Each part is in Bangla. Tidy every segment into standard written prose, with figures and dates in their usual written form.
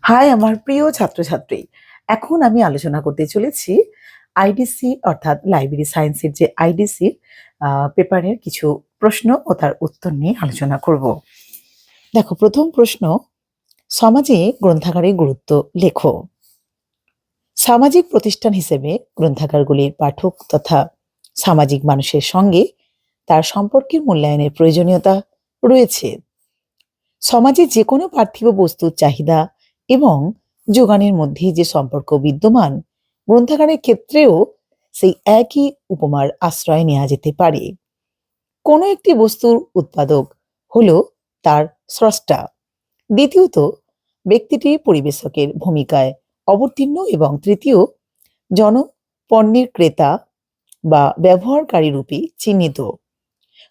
হাই আমার প্রিয় ছাত্রছাত্রী, এখন আমি আলোচনা করতে চলেছি আইডিসি অর্থাৎ লাইব্রেরি সায়েন্সের যে আইডিসি পেপারের কিছু প্রশ্ন ও তার উত্তর নিয়ে আলোচনা করব। দেখো, প্রথম প্রশ্ন, সমাজে গ্রন্থাগারের গুরুত্ব লেখো। সামাজিক প্রতিষ্ঠান হিসেবে গ্রন্থাগারগুলির পাঠক তথা সামাজিক মানুষের সঙ্গে তার সম্পর্কের মূল্যায়নের প্রয়োজনীয়তা রয়েছে। সমাজে যে কোনো পার্থিব বস্তুর চাহিদা এবং যোগানের মধ্যে যে সম্পর্ক বিদ্যমান, গ্রন্থাগারের ক্ষেত্রেও সেই একই উপমার আশ্রয় নেওয়া যেতে পারে। কোনো একটি বস্তুর উৎপাদক হলো তার স্রষ্টা। দ্বিতীয়ত, ব্যক্তিটি পরিবেশকের ভূমিকায় অবতীর্ণ, এবং তৃতীয়, জনপণ্যের ক্রেতা বা ব্যবহারকারী রূপে চিহ্নিত।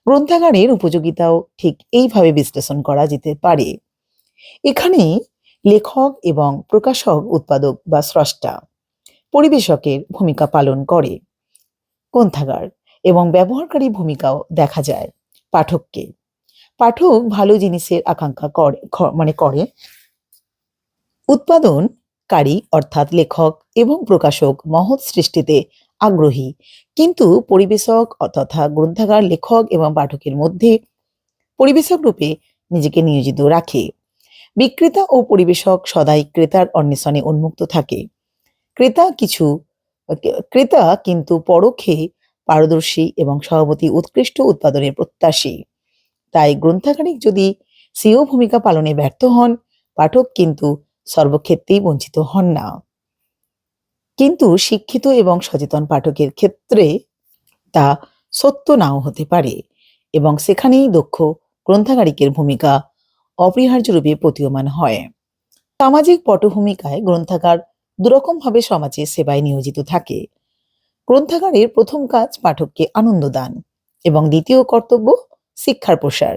গ্রন্থাগারের উপযোগিতাও ঠিক এইভাবে বিশ্লেষণ করা যেতে পারে। এখানে লেখক এবং প্রকাশক, উৎপাদক বা স্রষ্টা, পরিবেশকের ভূমিকা পালন করে গ্রন্থাগার, এবং ব্যবহারকারী ভূমিকাও দেখা যায় পাঠককে। পাঠক ভালো জিনিসের আকাঙ্ক্ষা করে। উৎপাদনকারী অর্থাৎ লেখক এবং প্রকাশক মহৎ সৃষ্টিতে আগ্রহী, কিন্তু পরিবেশক তথা গ্রন্থাগার লেখক এবং পাঠকের মধ্যে পরিবেশক রূপে নিজেকে নিয়োজিত রাখে। বিক্রেতা ও পরিবেশক সদাই ক্রেতার অন্বেষণে উন্মুক্ত থাকে। ক্রেতা কিন্তু পরোক্ষে পারদর্শী এবং সভাপতি উৎকৃষ্ট উৎপাদনের প্রত্যাশী। তাই গ্রন্থাগারিক যদি স্বীয় ভূমিকা পালনে ব্যর্থ হন, পাঠক কিন্তু সর্বক্ষেত্রেই বঞ্চিত হন না। কিন্তু শিক্ষিত এবং সচেতন পাঠকের ক্ষেত্রে তা সত্য নাও হতে পারে, এবং সেখানেই দক্ষ গ্রন্থাগারিকের ভূমিকা অপরিহার্য রূপে প্রতীয়মান হয়। সামাজিক পটভূমিকায় গ্রন্থাগার দুরকমভাবে সমাজের সেবায় নিয়োজিত থাকে। গ্রন্থাগারের প্রথম কাজ পাঠককে আনন্দ দান, এবং দ্বিতীয় কর্তব্য শিক্ষার প্রসার।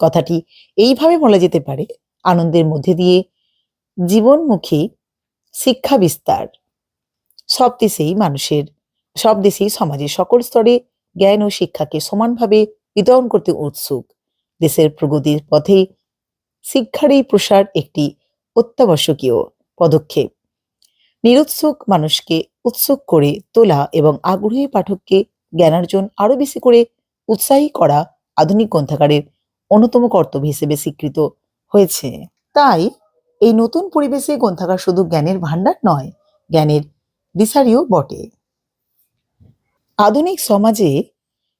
কথাটি এইভাবে বলা যেতে পারে, আনন্দের মধ্যে দিয়ে জীবনমুখী শিক্ষা বিস্তার। সব দেশেই সমাজের সকল স্তরে জ্ঞান ও শিক্ষাকে সমানভাবে বিতরণ করতে উৎসুক। দেশের প্রগতির পথে শিক্ষার এই প্রসার একটি অত্যাবশ্যকীয় পদক্ষেপ। নিরুৎসুক মানুষকে উৎসুক করে তোলা এবং আগ্রহী পাঠককে জ্ঞানার্জন আরো বেশি করে উৎসাহী করা আধুনিক গ্রন্থাগারের অন্যতম কর্তব্য হিসেবে স্বীকৃত হয়েছে। তাই এই নতুন পরিবেশে গ্রন্থাগার শুধু জ্ঞানের ভাণ্ডার নয়, জ্ঞানের দিশারিও বটে। আধুনিক সমাজে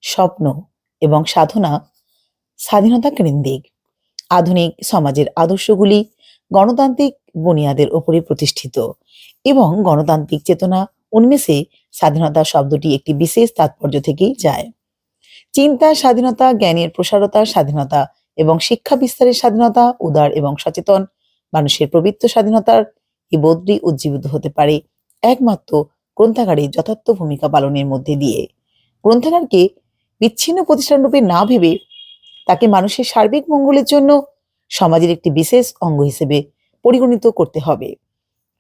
স্বপ্ন এবং সাধনা স্বাধীনতা কেন্দ্রিক। আধুনিক সমাজের আদর্শগুলি গণতান্ত্রিক বুনিয়াদের উপরে প্রতিষ্ঠিত, এবং গণতান্ত্রিক চেতনা উন্মেষে স্বাধীনতা শব্দটি একটি বিশেষ তাৎপর্য থেকেই যায়। চিন্তার স্বাধীনতা, জ্ঞানের প্রসারতার স্বাধীনতা এবং শিক্ষা বিস্তারের স্বাধীনতা, উদার এবং সচেতন মানুষের প্রবৃত্ত স্বাধীনতার এই বোধটি উজ্জীবিত হতে পারে একমাত্র গ্রন্থাগারের যথার্থ ভূমিকা পালনের মধ্যে দিয়ে। গ্রন্থাগারকে বিচ্ছিন্ন প্রতিষ্ঠান রূপে না ভেবে তাকে মানুষের সার্বিক মঙ্গলের জন্য সমাজের একটি বিশেষ অঙ্গ হিসেবে পরিগণিত করতে হবে।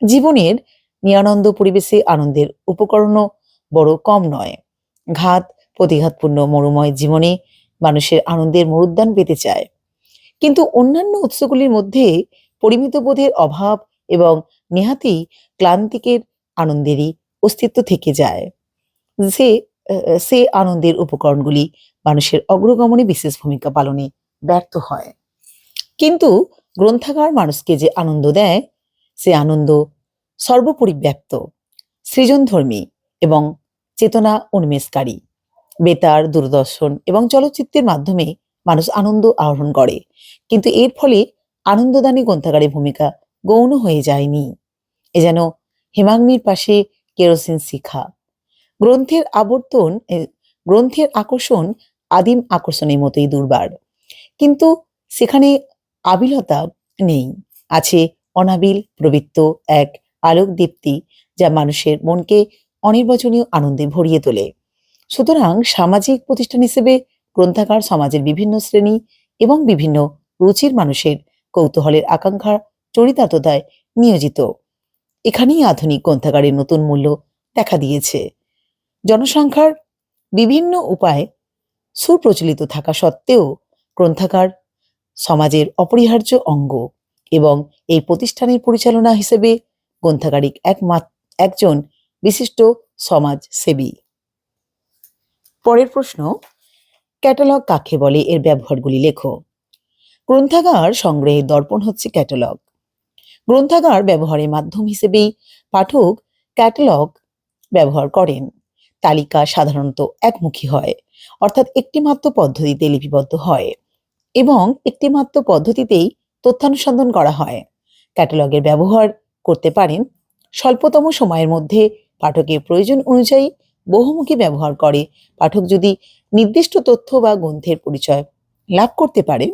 জীবনের নিরানন্দ পরিবেশে আনন্দের উপকরণও বড় কম নয়। ঘাত প্রতিঘাতপূর্ণ মরুময় জীবনে মানুষের আনন্দের মরুদ্যান পেতে চায়, কিন্তু অন্যান্য উৎসগুলির মধ্যে পরিমিত বোধের অভাব এবং নেহাতি ক্লান্তিকের আনন্দেরই অস্তিত্ব থেকে যায়। সে সে আনন্দের উপকরণগুলি মানুষের অগ্রগমনে বিশেষ ভূমিকা পালনে ব্যর্থ হয়। কিন্তু গ্রন্থাগার মানুষকে যে আনন্দ দেয়, সে আনন্দ সর্বপরিব্যাপ্ত, সৃজনধর্মী এবং চেতনা উন্মেষকারী। বেতার, দূরদর্শন এবং চলচ্চিত্রের মাধ্যমে মানুষ আনন্দ আহরণ করে, কিন্তু এর ফলে আনন্দদানী গ্রন্থাগারের ভূমিকা গৌণ হয়ে যায়নি। এ যেন হেমাগ্নির পাশে কেরোসিন শিখা। গ্রন্থের আকর্ষণ আদিম আকর্ষণের মতোই দুর্বার, কিন্তু সেখানে আবিলতা নেই, আছে অনাবিল প্রবৃত্ত এক আলোক দীপ্তি, যা মানুষের মনকে অনির্বচনীয় আনন্দে ভরিয়ে তোলে। সুতরাং সামাজিক প্রতিষ্ঠান হিসেবে গ্রন্থাগার সমাজের বিভিন্ন শ্রেণী এবং বিভিন্ন রুচির মানুষের কৌতূহলের আকাঙ্ক্ষা চরিতার্থতায় নিয়োজিত। এখানেই আধুনিক গ্রন্থাগারের নতুন মূল্য দেখা দিয়েছে। জনসংখ্যার বিভিন্ন উপায় সুপ্রচলিত থাকা সত্ত্বেও গ্রন্থাগার সমাজের অপরিহার্য অঙ্গ। এবং এই প্রতিষ্ঠানের পরিচালনা হিসেবে গ্রন্থাগারিক একজন বিশিষ্ট সমাজসেবী। পরের প্রশ্ন, ক্যাটালগ কাকে বলে, এর ব্যবহারগুলি লেখো। গ্রন্থাগার সংগ্রহের দর্পণ হচ্ছে ক্যাটালগ। গ্রন্থাগার ব্যবহারের মাধ্যম হিসেবেই পাঠক ক্যাটালগ ব্যবহার করেন। তালিকা সাধারণত একমুখী হয়, অর্থাৎ একটিমাত্র পদ্ধতিতে লিপিবদ্ধ হয় এবং একটিমাত্র পদ্ধতিতেই তথ্যানুসন্ধান করা হয়। ক্যাটালগের ব্যবহার করতে পারেন স্বল্পতম সময়ের মধ্যে পাঠকের প্রয়োজন অনুযায়ী বহুমুখী ব্যবহার করে। পাঠক যদি নির্দিষ্ট তথ্য বা গ্রন্থের পরিচয় লাভ করতে পারেন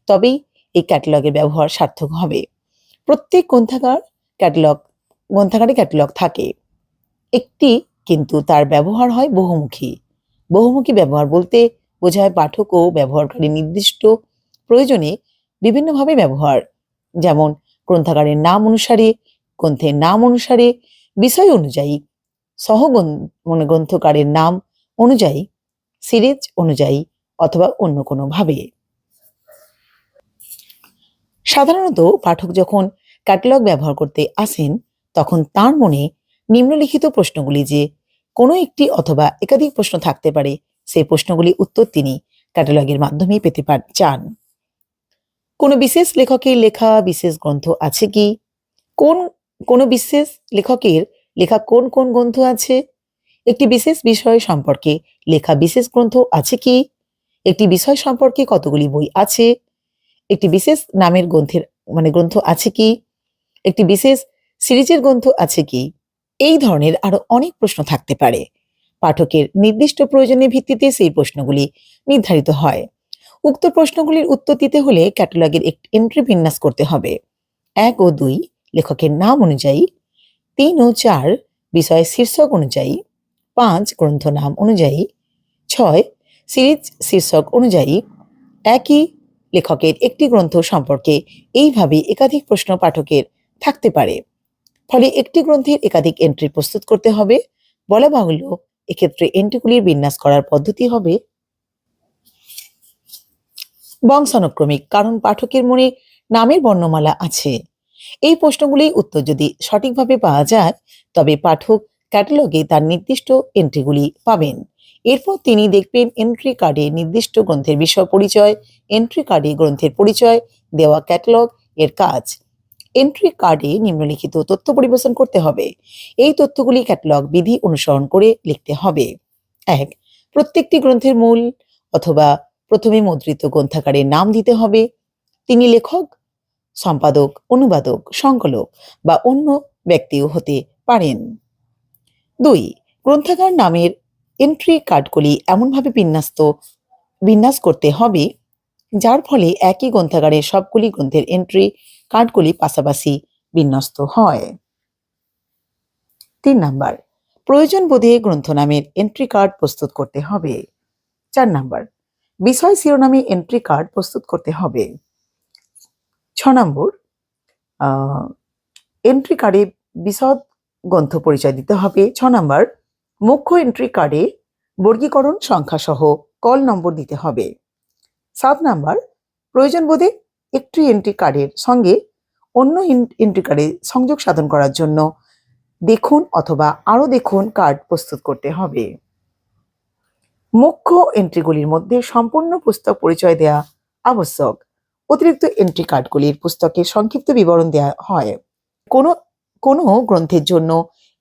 তবেই এই ক্যাটালগের ব্যবহার সার্থক হবে। প্রত্যেক গ্রন্থাগারে ক্যাটালগ থাকে একটি, কিন্তু তার ব্যবহার হয় বহুমুখী। বহুমুখী ব্যবহার বলতে বোঝায় পাঠক ও ব্যবহারকারী নির্দিষ্ট প্রয়োজনে বিভিন্নভাবে ব্যবহার, যেমন গ্রন্থাগারের নাম অনুসারে, গ্রন্থের নাম অনুসারে, বিষয় অনুযায়ী, গ্রন্থকারের নাম অনুযায়ী, সিরিজ অনুযায়ী অথবা অন্য কোনো ভাবে। সাধারণত পাঠক যখন ক্যাটালগ ব্যবহার করতে আসেন তখন তার মনে নিম্নলিখিত প্রশ্নগুলি, যে কোনো একটি অথবা একাধিক প্রশ্ন থাকতে পারে, সেই প্রশ্নগুলি উত্তর তিনি ক্যাটালগের মাধ্যমে পেতে চান। কোনো বিশেষ লেখকের লেখা বিশেষ গ্রন্থ আছে কি? কোন বিশেষ লেখকের লেখা কোন কোন গ্রন্থ আছে? একটি বিশেষ বিষয় সম্পর্কে লেখা বিশেষ গ্রন্থ আছে কি? একটি বিষয় সম্পর্কে কতগুলি বই আছে? একটি বিশেষ নামের গ্রন্থ আছে কি? একটি বিশেষ সিরিজের গ্রন্থ আছে কি? এই ধরনের আরো অনেক প্রশ্ন থাকতে পারে। পাঠকের নির্দিষ্ট প্রয়োজনের ভিত্তিতে সেই প্রশ্নগুলি নির্ধারিত হয়। উক্ত প্রশ্নগুলির উত্তর দিতে হলে ক্যাটালগের একটি এন্ট্রি বিন্যাস করতে হবে। 1 ও 2 লেখকের নাম অনুযায়ী, 3 ও 4 বিষয়ের শীর্ষক অনুযায়ী, 5 গ্রন্থ নাম অনুযায়ী, 6 সিরিজ শীর্ষক অনুযায়ী। একই লেখকের একটি গ্রন্থ সম্পর্কে এইভাবে একাধিক প্রশ্ন পাঠকের থাকতে পারে, ফলে একটি গ্রন্থের একাধিক এন্ট্রি প্রস্তুত করতে হবে। বলা বাহুল্য, এক্ষেত্রে এন্ট্রিগুলির বিন্যাস করার পদ্ধতি হবে বংশানুক্রমিক, কারণ পাঠকের মনে নামের বর্ণমালা আছে। এই প্রশ্নগুলির উত্তর যদি সঠিকভাবে পাওয়া যায় তবে পাঠক ক্যাটালগে তার নির্দিষ্ট এন্ট্রিগুলি পাবেন। এরপর তিনি দেখবেন এন্ট্রি কার্ডে নির্দিষ্ট গ্রন্থের বিষয় পরিচয়, এন্ট্রি কার্ডে গ্রন্থের পরিচয় দেওয়া ক্যাটালগ এর কাজ। এন্ট্রি কার্ডে নিম্নলিখিত তথ্য পরিবেশন করতে হবে। এই তথ্যগুলি ক্যাটালগ বিধি অনুসরণ করে লিখতে হবে। 1. প্রত্যেকটি গ্রন্থের মূল অথবা প্রথমে মুদ্রিত গ্রন্থাগারের নাম দিতে হবে। তিনি লেখক, সম্পাদক, অনুবাদক, সংকলক বা অন্য ব্যক্তিও হতে পারেন। 2. গ্রন্থাগার নামের এন্ট্রি কার্ডগুলি এমনভাবে বিন্যাস করতে হবে যার ফলে একই গ্রন্থাগারের সবগুলি গ্রন্থের এন্ট্রি কার্ডগুলি পাশাপাশি বিন্যস্ত হয়। 3 নাম্বার, প্রয়োজন বোধে গ্রন্থ নামের এন্ট্রি কার্ড প্রস্তুত করতে হবে। 4 নাম্বার, বিষয় শিরোনামে এন্ট্রি কার্ড প্রস্তুত করতে হবে। 6 নম্বর, এন্ট্রি কার্ডে বিশদ গ্রন্থ পরিচয় দিতে হবে। 6 নম্বর, মুখ্য এন্ট্রি কার্ডে বর্গীকরণ সংখ্যা সহ কল নম্বর দিতে হবে। 7 নাম্বার, প্রয়োজন বোধে একটি এন্ট্রি কার্ডের সঙ্গে অন্য এন্ট্রি কার্ডে সংযোগ সাধন করার জন্য দেখুন অথবা আরো দেখুন কার্ড প্রস্তুত করতে হবে। মুখ্য এন্ট্রিগুলির মধ্যে সম্পূর্ণ পুস্তক পরিচয় দেওয়া আবশ্যক। অতিরিক্ত এন্ট্রি কার্ডগুলির পুস্তকের সংক্ষিপ্ত বিবরণ দেওয়া হয়। কোনো গ্রন্থের জন্য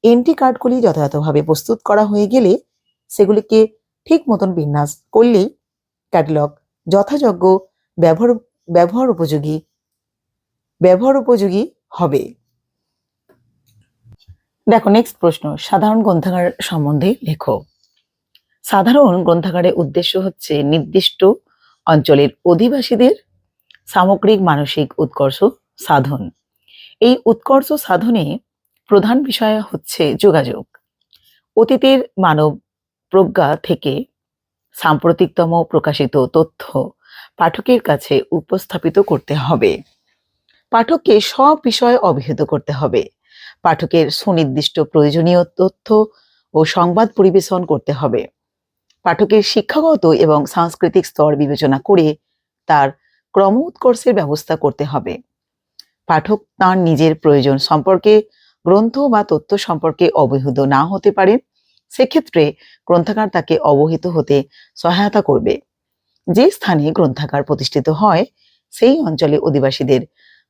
এন্ট্রি কার্ডগুলি যথাযথভাবে প্রস্তুত করা হয়ে গেলে সেগুলিকে ঠিক মতন বিন্যাস করলেই ক্যাটালগ যথাযোগ্য ব্যবহার উপযোগী হবে। দেখো নেক্সট প্রশ্ন, সাধারণ গ্রন্থাগার সম্বন্ধে লেখো। সাধারণ গ্রন্থাগারের উদ্দেশ্য হচ্ছে নির্দিষ্ট অঞ্চলের অধিবাসীদের সামগ্রিক মানসিক উৎকর্ষ সাধন। এই উৎকর্ষ সাধনে প্রধান বিষয় হচ্ছে যোগাযোগ। অতীতের মানব প্রজ্ঞা থেকে সাম্প্রতিকতম প্রকাশিত তথ্য পাঠকের কাছে উপস্থাপিত করতে হবে। পাঠককে সব বিষয়ে অবহিত করতে হবে। পাঠকের সুনির্দিষ্ট প্রয়োজনীয় তথ্য ও সংবাদ পরিবেশন করতে হবে। পাঠকের শিক্ষাগত এবং সাংস্কৃতিক স্তর বিবেচনা করে তার ক্রম উৎকর্ষের ব্যবস্থা করতে হবে। পাঠক তাঁর নিজের প্রয়োজন সম্পর্কে গ্রন্থ বা তথ্য সম্পর্কে অবহিত না হতে পারে, সেক্ষেত্রে গ্রন্থাগার তাকে অবহিত হতে সহায়তা করবে। যে স্থানে গ্রন্থাগার প্রতিষ্ঠিত হয় সেই অঞ্চলে অধিবাসীদের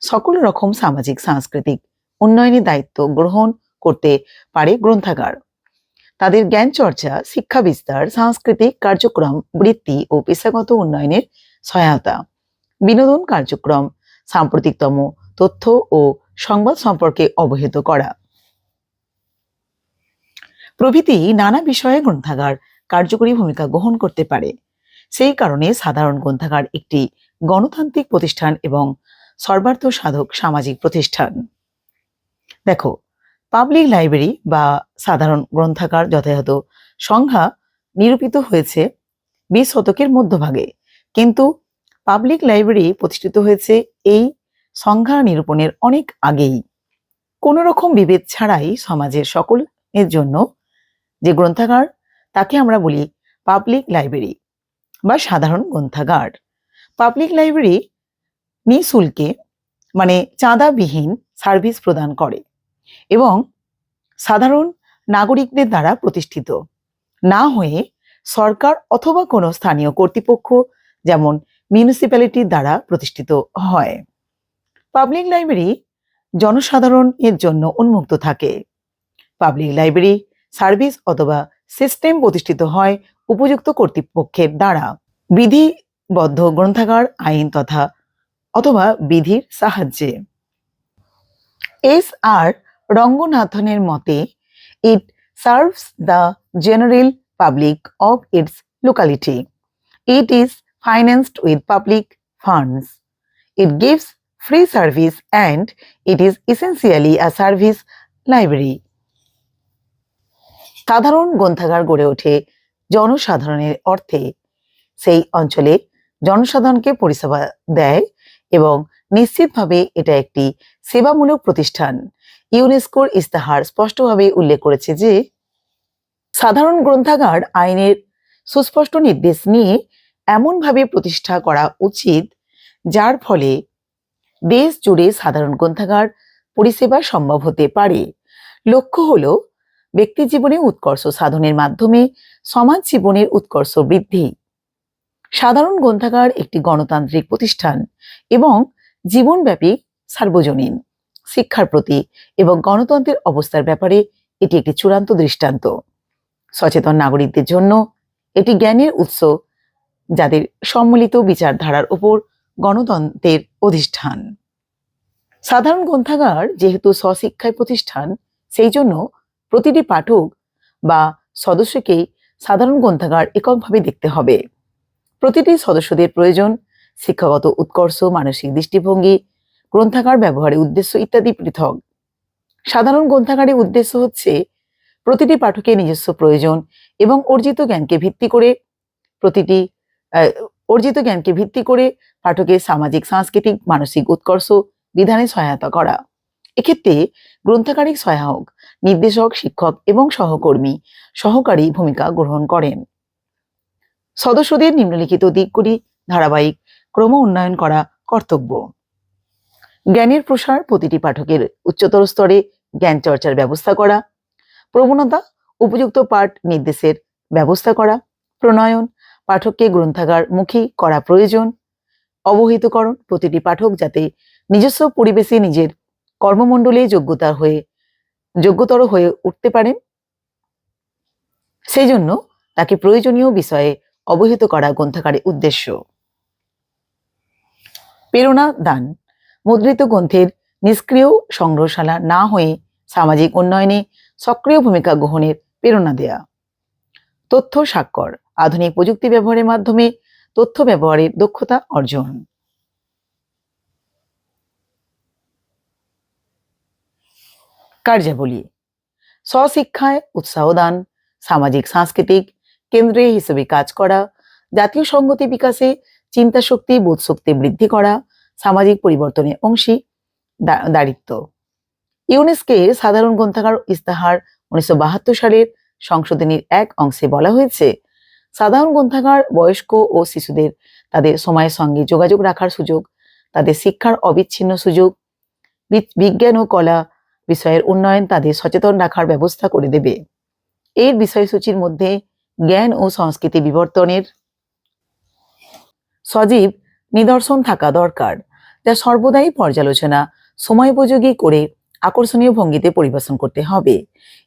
সকল রকম সামাজিক সাংস্কৃতিক উন্নয়নের দায়িত্ব গ্রহণ করতে পারে গ্রন্থাগার। তাদের জ্ঞান চর্চা, শিক্ষা বিস্তার, সাংস্কৃতিক কার্যক্রম, বৃত্তি ও পেশাগত উন্নয়নের সহায়তা, বিনোদন কার্যক্রম, সাম্প্রতিকতম তথ্য ও সংবাদ সম্পর্কে অবহিত করা প্রভৃতি নানা বিষয়ে গ্রন্থাগার কার্যকরী ভূমিকা গ্রহণ করতে পারে। সেই কারণে সাধারণ গ্রন্থাগার একটি গণতান্ত্রিক প্রতিষ্ঠান এবং সর্বার্থ সাধক সামাজিক প্রতিষ্ঠান। দেখো, পাবলিক লাইব্রেরি বা সাধারণ গ্রন্থাগার যথাযথ সংজ্ঞা নিরূপিত হয়েছে 20 শতকের মধ্যভাগে, কিন্তু পাবলিক লাইব্রেরি প্রতিষ্ঠিত হয়েছে এই সংজ্ঞা নিরূপণের অনেক আগেই। কোনো রকম বিভেদ ছাড়াই সমাজের সকলের জন্য যে গ্রন্থাগার তাকে আমরা বলি পাবলিক লাইব্রেরি বা সাধারণ গ্রন্থাগার। পাবলিক লাইব্রেরি নিঃশুল্কে মানে চাঁদাবিহীন সার্ভিস প্রদান করে এবং সাধারণ নাগরিকদের দ্বারা প্রতিষ্ঠিত না হয়ে সরকার অথবা কোনো স্থানীয় কর্তৃপক্ষ যেমন মিউনিসিপ্যালিটির দ্বারা প্রতিষ্ঠিত হয়। পাবলিক লাইব্রেরি জনসাধারণের জন্য উন্মুক্ত থাকে। পাবলিক লাইব্রেরি সার্ভিস অথবা সিস্টেম প্রতিষ্ঠিত হয় উপযুক্ত কর্তৃপক্ষের দ্বারা বিধিবদ্ধ গ্রন্থাগার আইন তথা অথবা বিধির সাহায্যে। S.R. রঙ্গনাথনের মতে, it serves the general public of its locality. It is financed with public funds. It gives free service and it is essentially a service library. সাধারণ গ্রন্থাগার গড়ে ওঠে জনসাধারণের অর্থে। সেই অঞ্চলে জনসাধারণকে পরিষেবা দেয় এবং নিশ্চিতভাবে এটা একটি সেবামূলক প্রতিষ্ঠান। ইউনেস্কোর ইস্তাহার স্পষ্টভাবে উল্লেখ করেছে যে সাধারণ গ্রন্থাগার আইনের সুস্পষ্ট নির্দেশ নিয়ে এমনভাবে প্রতিষ্ঠা করা উচিত যার ফলে দেশ জুড়ে সাধারণ গ্রন্থাগার পরিষেবা সম্ভব হতে পারে। লক্ষ্য হলো ব্যক্তি জীবনে উৎকর্ষ সাধনের মাধ্যমে সমাজ জীবনের উৎকর্ষ বৃদ্ধি। সাধারণ গ্রন্থাগার একটি গণতান্ত্রিক প্রতিষ্ঠান এবং জীবনব্যাপী সার্বজনীন শিক্ষার প্রতি এবং গণতন্ত্রের অবস্থার ব্যাপারে এটি একটি চূড়ান্ত দৃষ্টান্ত। সচেতন নাগরিকদের জন্য এটি জ্ঞানের উৎস যাদের সম্মিলিত বিচারধারার উপর গণতন্ত্রের অধিষ্ঠান। সাধারণ গ্রন্থাগার যেহেতু স্বশিক্ষায় প্রতিষ্ঠান, সেই জন্য প্রতিটি পাঠক বা সদস্যকেই সাধারণ গ্রন্থাগার এককভাবে দেখতে হবে। প্রতিটি সদস্যদের প্রয়োজন, শিক্ষাগত উৎকর্ষ, মানসিক দৃষ্টিভঙ্গি, গ্রন্থাগার ব্যবহারের উদ্দেশ্য ইত্যাদি পৃথক। সাধারণ গ্রন্থাগারের উদ্দেশ্য হচ্ছে প্রতিটি পাঠকের নিজস্ব প্রয়োজন এবং অর্জিত জ্ঞানকে ভিত্তি করে পাঠকের সামাজিক, সাংস্কৃতিক, মানসিক উৎকর্ষ বিধানে সহায়তা করা। এক্ষেত্রে গ্রন্থাগারিক সহায়ক, নির্দেশক, শিক্ষক এবং সহকারী ভূমিকা গ্রহণ করেন। সদস্যদের নিম্নলিখিত দিকগুলি ধারাবাহিক ক্রম উন্নয়ন করা কর্তব্য। জ্ঞানের প্রসার, প্রতিটি পাঠকের উচ্চতর স্তরে জ্ঞান চর্চার ব্যবস্থা করা। প্রবণতা, উপযুক্ত পাঠ নির্দেশের ব্যবস্থা করা। প্রণয়ন, পাঠককে গ্রন্থাগার মুখী করা প্রয়োজন। অবহিতকরণ, প্রতিটি পাঠক যাতে নিজস্ব পরিবেশে নিজের কর্মমণ্ডলে যোগ্যতর হয়ে উঠতে পারেন, সেই জন্য তাকে প্রয়োজনীয় বিষয়ে অবহিত করা গ্রন্থাগারের উদ্দেশ্য। প্রেরণা দান, মুদ্রিত গ্রন্থের নিষ্ক্রিয় সংগ্রহশালা না হয়ে সামাজিক উন্নয়নে সক্রিয় ভূমিকা গ্রহণের প্রেরণা দেয়া। তথ্য স্বাক্ষর, আধুনিক প্রযুক্তি ব্যবহারের মাধ্যমে তথ্য ব্যবহারের দক্ষতা অর্জন। কার্যাবলী, স্বশিক্ষায় উৎসাহ দান, সামাজিক সাংস্কৃতিক কেন্দ্রে হিসেবে কাজ করা, জাতীয় সংহতি বিকাশে চিন্তা শক্তি, বোধ শক্তি বৃদ্ধি করা, সামাজিক পরিবর্তনের অংশীদারিত্ব। ইউনেস্কোর সাধারণ গ্রন্থাগার ইস্তাহার 1972 সালের সংশোধনীর এক অংশে বলা হয়েছে, সাধারণ গ্রন্থাগার বয়স্ক ও শিশুদের তাদের সময়ের সঙ্গে যোগাযোগ রাখার সুযোগ, তাদের শিক্ষার অবিচ্ছিন্ন সুযোগ, বিজ্ঞান ও কলা বিষয়ের উন্নয়ন তাদের সচেতন রাখার ব্যবস্থা করে দেবে। এর বিষয়সূচির মধ্যে জ্ঞান ও সংস্কৃতি বিবর্তনের সজীব নিদর্শন থাকা দরকার, যা সর্বদাই পর্যালোচনা সময়োপযোগী করে আকর্ষণীয় ভঙ্গিতে পরিবেশন করতে হবে।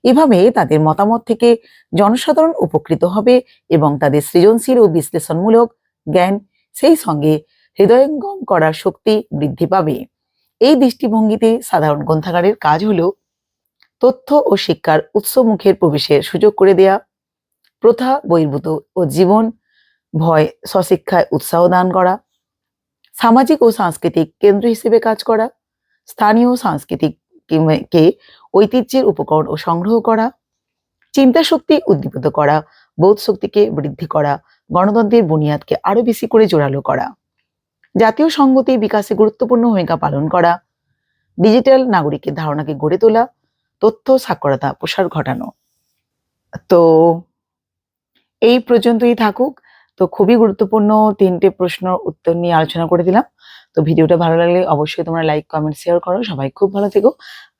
এভাবে তাদের মতামত থেকে জনসাধারণ উপকৃত হবে এবং তাদের সৃজনশীল ও বিশ্লেষণমূলক জ্ঞান সেই সঙ্গে হৃদয়ঙ্গম করার শক্তি বৃদ্ধি পাবে। এই দৃষ্টিভঙ্গিতে সাধারণ গ্রন্থাগারের কাজ হলো তথ্য ও শিক্ষার উৎসমুখের প্রবেশের সুযোগ করে দেয়া, প্রথা বহির্ভূত ও জীবন ভয় স্বশিক্ষায় উৎসাহ দান করা, সামাজিক ও সাংস্কৃতিক কেন্দ্র হিসেবে কাজ করা, স্থানীয় সাংস্কৃতিক কে ঐতিহ্যের উপকরণ ও সংগ্রহ করা, চিন্তা শক্তি উদ্দীপিত করা, বোধ শক্তিকে বৃদ্ধি করা, গণতন্ত্রের বুনিয়াদকে আরো বেশি করে জোরালো করা, জাতীয় সংহতি বিকাশে গুরুত্বপূর্ণ ভূমিকা পালন করা, ডিজিটাল নাগরিকের ধারণাকে গড়ে তোলা, তথ্য সাক্ষরতা প্রসার ঘটানো। তো এই পর্যন্তই থাকুক। তো খুবই গুরুত্বপূর্ণ 3টে প্রশ্ন উত্তর নিয়ে আলোচনা করে দিলাম। তো ভিডিওটা ভালো লাগলে অবশ্যই তোমরা লাইক, কমেন্ট, শেয়ার করো। সবাই খুব ভালো থেকো।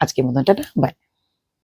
আজকের মতন টাটা, বাই।